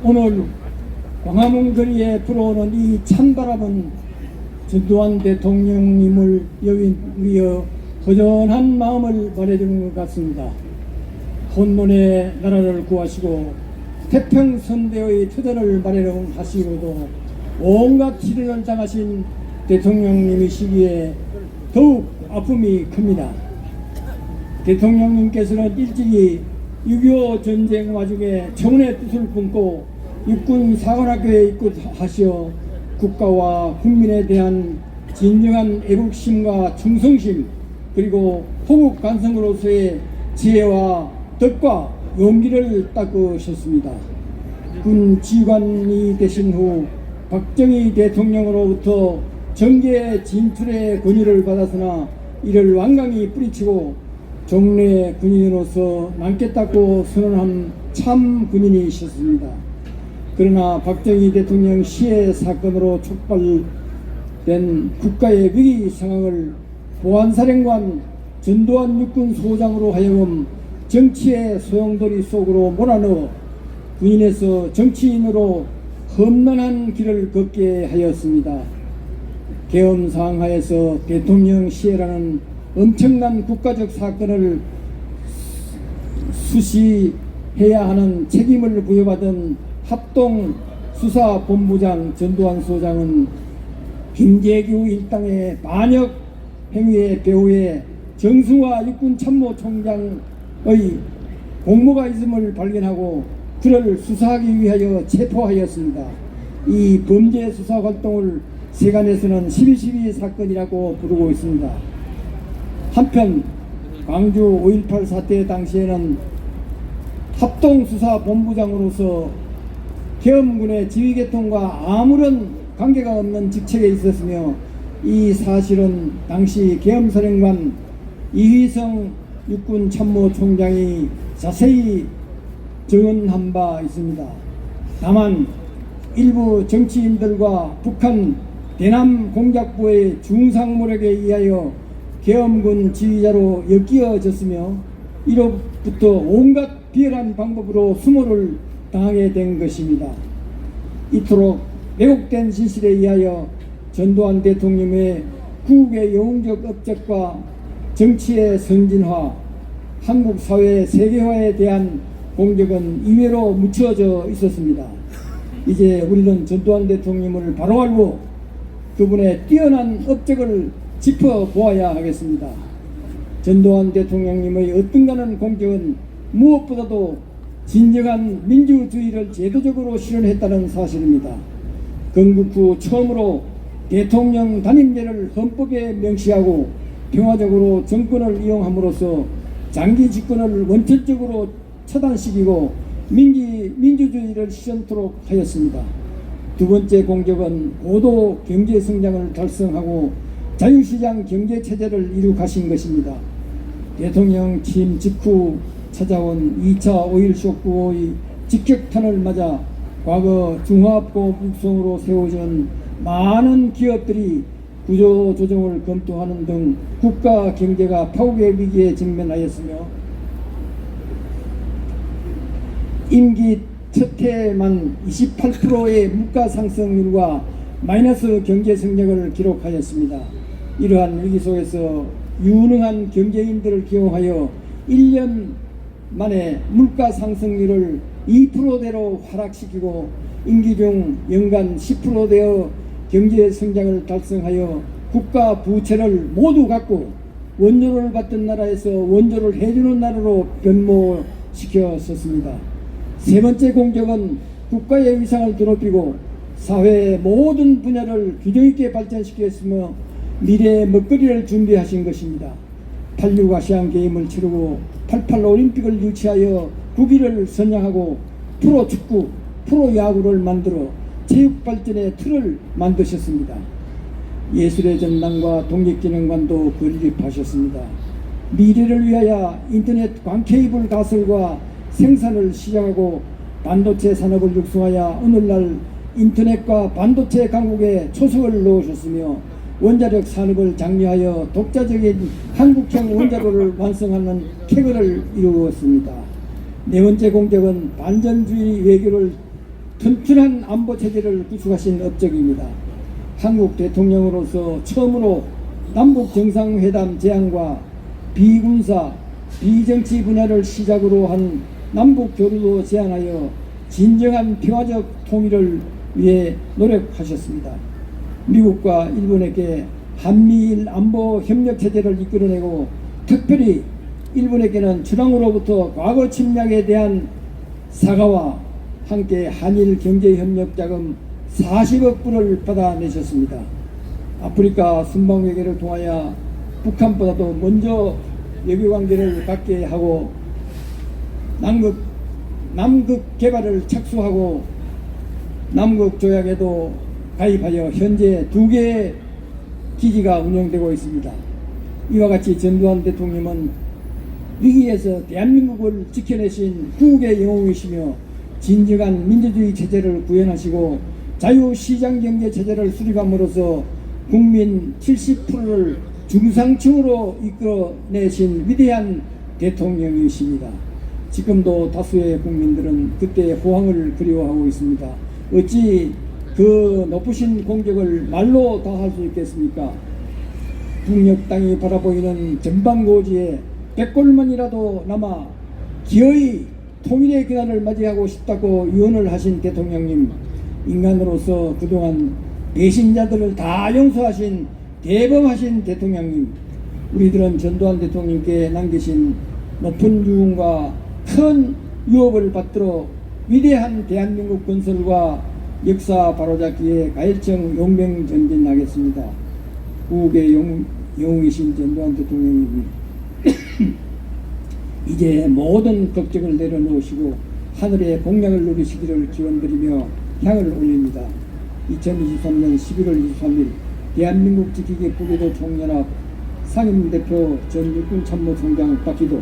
오늘 광화문 거리에 불어오는 이 찬바람은 전두환 대통령님을 위하여 허전한 마음을 말해주는 것 같습니다. 혼돈의 나라를 구하시고 태평선대의 터전을 마련하시고도 온갖 시련을 당하신 대통령님이시기에 더욱 아픔이 큽니다. 대통령님께서는 일찍이 6.25 전쟁 와중에 청운의 뜻을 품고 육군 사관학교에 입국하시어 국가와 국민에 대한 진정한 애국심과 충성심 그리고 호국 간성으로서의 지혜와 덕과 용기를 닦으셨습니다. 군 지휘관이 되신 후 박정희 대통령으로부터 정계 진출의 권유를 받았으나 이를 완강히 뿌리치고 종래 군인으로서 남겠다고 선언한 참 군인이셨습니다. 그러나 박정희 대통령 시해 사건으로 촉발된 국가의 위기 상황을 보안사령관 전두환 육군 소장으로 하여금 정치의 소용돌이 속으로 몰아넣어 군인에서 정치인으로 험난한 길을 걷게 하였습니다. 계엄 상황 하에서 대통령 시해라는 엄청난 국가적 사건을 수시해야 하는 책임을 부여받은 합동수사본부장 전두환 소장은 김재규 일당의 반역 행위의 배후에 정승화 육군참모총장의 공모가 있음을 발견하고 그를 수사하기 위하여 체포하였습니다. 이 범죄 수사 활동을 세간에서는 12.12 사건이라고 부르고 있습니다. 한편 광주 5.18 사태 당시에는 합동수사본부장으로서 계엄군의 지휘계통과 아무런 관계가 없는 직책에 있었으며 이 사실은 당시 계엄사령관 이휘성 육군참모총장이 자세히 증언한 바 있습니다. 다만 일부 정치인들과 북한 대남 공작부의 중상모력에 의하여 계엄군 지휘자로 엮여졌으며 이로부터 온갖 비열한 방법으로 수모를 당하게 된 것입니다. 이토록 왜곡된 진실에 의하여 전두환 대통령의 국의 영웅적 업적과 정치의 선진화, 한국 사회의 세계화에 대한 공적은 이외로 묻혀져 있었습니다. 이제 우리는 전두환 대통령을 바로 알고 그분의 뛰어난 업적을 짚어보아야 하겠습니다. 전두환 대통령님의 어떤가는 공적은 무엇보다도 진정한 민주주의를 제도적으로 실현했다는 사실입니다. 건국 후 처음으로 대통령 단임제를 헌법에 명시하고 평화적으로 정권을 이용함으로써 장기 집권을 원천적으로 처단시키고 민주주의를 실현토록 하였습니다. 두 번째 공적은 고도 경제 성장을 달성하고 자유시장 경제체제를 이룩하신 것입니다. 대통령 취임 직후 찾아온 2차 5.1 쇼크의 직격탄을 맞아 과거 중화업고 북송으로 세워진 많은 기업들이 구조조정을 검토하는 등 국가 경제가 파국의 위기에 직면하였으며 임기 첫 해에만 28%의 물가 상승률과 마이너스 경제 성장을 기록하였습니다. 이러한 위기 속에서 유능한 경제인들을 기용하여 1년 만에 물가 상승률을 2%대로 하락시키고 임기 중 연간 10%대의 경제 성장을 달성하여 국가 부채를 모두 갚고 원조를 받던 나라에서 원조를 해주는 나라로 변모시켰었습니다. 세 번째 공적은 국가의 위상을 드높이고 사회의 모든 분야를 균형 있게 발전시켰으며 미래의 먹거리를 준비하신 것입니다. 86 아시안 게임을 치르고 88 올림픽을 유치하여 국위를 선양하고 프로축구, 프로야구를 만들어 체육발전의 틀을 만드셨습니다. 예술의 전당과 독립기념관도 건립하셨습니다. 미래를 위하여 인터넷 광케이블 가설과 생산을 시작하고 반도체 산업을 육성하여 오늘날 인터넷과 반도체 강국에 초석을 놓으셨으며 원자력 산업을 장려하여 독자적인 한국형 원자로를 완성하는 쾌거를 이루었습니다. 네 번째 공적은 반전주의 외교를 튼튼한 안보 체제를 구축하신 업적입니다. 한국 대통령으로서 처음으로 남북 정상회담 제안과 비군사, 비정치 분야를 시작으로 한 남북 교류도 제안하여 진정한 평화적 통일을 위해 노력하셨습니다. 미국과 일본에게 한미일 안보 협력 체제를 이끌어내고 특별히 일본에게는 주랑으로부터 과거 침략에 대한 사과와 함께 한일 경제협력 자금 40억 불을 받아내셨습니다. 아프리카 순방 외교를 통하여 북한보다도 먼저 외교관계를 갖게 하고 남극 개발을 착수하고 남극 조약에도 가입하여 현재 2개의 기지가 운영되고 있습니다. 이와 같이 전두환 대통령은 위기에서 대한민국을 지켜내신 구국의 영웅이시며 진정한 민주주의 체제를 구현하시고 자유시장경제 체제를 수립함으로써 국민 70%를 중상층으로 이끌어내신 위대한 대통령이십니다. 지금도 다수의 국민들은 그때의 호황을 그리워하고 있습니다. 어찌 그 높으신 공적을 말로 다 할 수 있겠습니까? 북녘 땅이 바라보이는 전방고지에 100골만이라도 남아 기어이 통일의 그날을 맞이하고 싶다고 유언을 하신 대통령님, 인간으로서 그동안 배신자들을 다 용서하신 대범하신 대통령님, 우리들은 전두환 대통령께 남기신 높은 유언과 큰 유업을 받들어 위대한 대한민국 건설과 역사 바로잡기에 가일청 용맹 전진하겠습니다. 구국의 영웅이신 전두환 대통령님, 이제 모든 걱정을 내려놓으시고 하늘의 공약을 누리시기를 기원드리며 향을 올립니다. 2023년 11월 23일 대한민국 지키기 북외도 총연합 상임대표 전 육군참모총장 박기도,